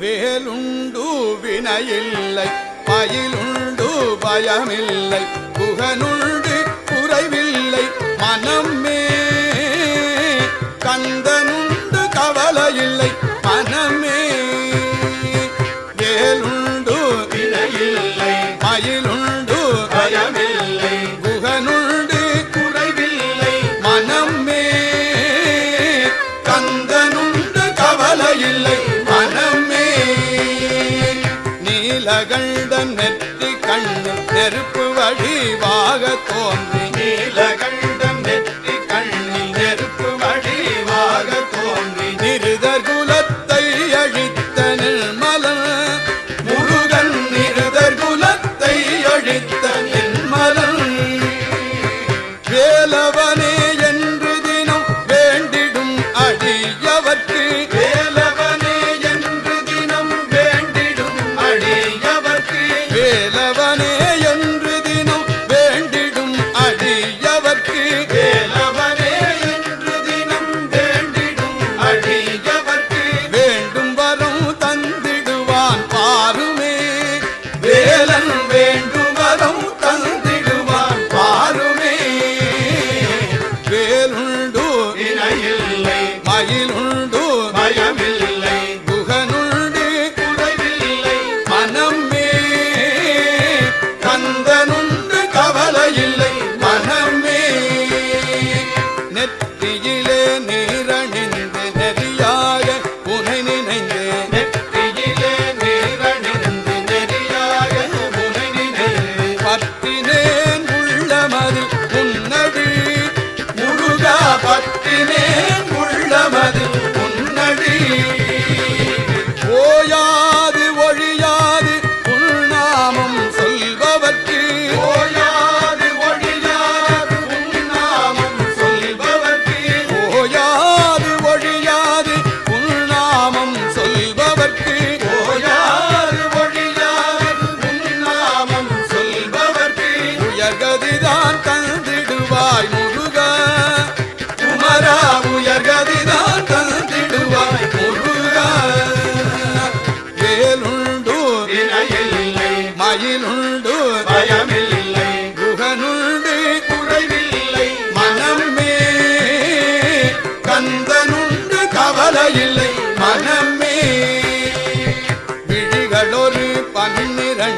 வேலுண்டு வினையில்லை மயிலுண்டு பயமில்லை குகனுண்டு குறைவில்லை மனமே கந்தனுண்டு கவலையில்லை மனமே வேலுண்டு வினையில்லை மயிலுண்டு பயமில்லை குகனுண்டு குறைவில்லை மனமே கந்தனுண்டு கவலையில்லை மனமே நீலகண்டன் நெற்றி கண்ணு நெருப்பு வடிவாக தோன்றி நீலகண்டம் நெற்றி கண்ணில் நெருப்பு வடிவாக தோன்றி நிருதர் குலத்தை அழித்த நிர்மலன் முருகன் நிருதர் குலத்தை அழித்த நிர்மலன் வேலவனே என்று தினம் வேண்டிடும் அடியவர்க்கு வேலவனே என்று தினம் வேண்டிடும் அடியவர்க்கு வேலவனே என்று தினம் வேண்டிடும் அடியவர்க்கு வேலவனே என்று தினம் வேண்டிடும் அடியவர்க்கு வேண்டும் வரம் தந்திடுவான் பாருமே வேலன் வேண்டும் வரம் தந்திடுவான் பாருமே வேலுண்டு வினையில்லை மயிலுண்டு பயமில்லை குகனுண்டு குறைவில்லை மனமே கந்தனுண்டு கவலையில்லை மனமே நெற்றியிலே நீரணிந்து நெறியாக உனை நினைந்து நெற்றியிலே நீரணிந்து நெறியாக உனை நினைந்து பற்றினேன் உள்ளமதில் உன்னடி முருகா பற்றினேன் உள்ளமது உன்னடி ஓயாது ஒழியாது உள்நாமம் சொல்பவர்க்கு ஓயாது ஒழியாது உன்னாமம் சொல்பவர்க்கு ஓயாது ஒழியாது உள்நாமம் சொல்பவர்க்கு ஓயாது ஒழியாது உன்னாமம் சொல்பவர்க்கு உயர்கதிதான் தந்திடுவாய் முருகா குமரா உயர்கதிதான் தந்திடுவாய் முருகா வேலுண்டு வினையில்லை மயிலுண்டு பயமில்லை குகனுண்டு குறைவில்லை மனமே கந்தனுண்டு கவலையில்லை மனமே விழிகளொரு 12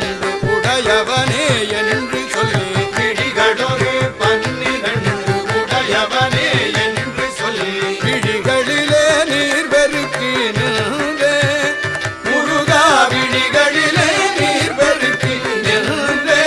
உடையவனே என்று சொல்லி விழிகளொரு 12 உடையவனே என்று சொல்லி விழிகளிலே நீர் பெருக்கி நின்றே முருகா விழிகளிலே நீர் பெருக்கி நின்றே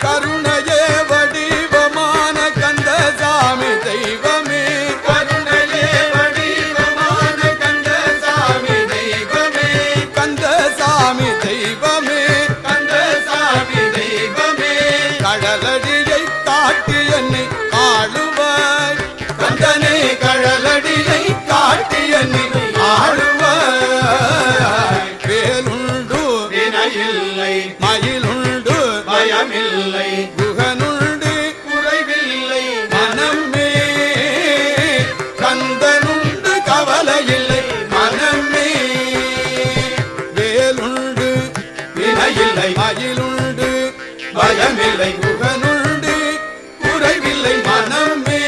கருணையே வடிவமான கந்தசாமி தெய்வமே கருணையே வடிவமான கந்தசாமி தெய்வமே கந்தசாமி தெய்வமே கந்தசாமி தெய்வமே கடலடியை காட்டி என்னை ஆளுவாய் கந்தனே கடலடியை காட்டி என்னை ஆளுவாய் வேலுண்டு வினையில்லை மயிலுண்டு பயமில்லை குகனுண்டு குறைவில்லை மனமே கந்தனுண்டு கவலையில்லை மனமே வேலுண்டு வினையில்லை மயிலுண்டு பயமில்லை குகனுண்டு குறைவில்லை மனமே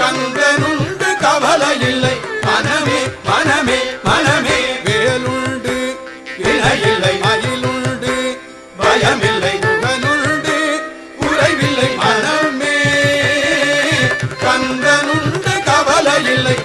கந்தனுண்டு கவலையில்லை மனமே மனமே மனமே வேலுண்டு வினையில்லை மயிலுண்டு பயமில்லை குகனுண்டு குறைவில்லை மனமே கந்தனுண்டு கவலையில்லை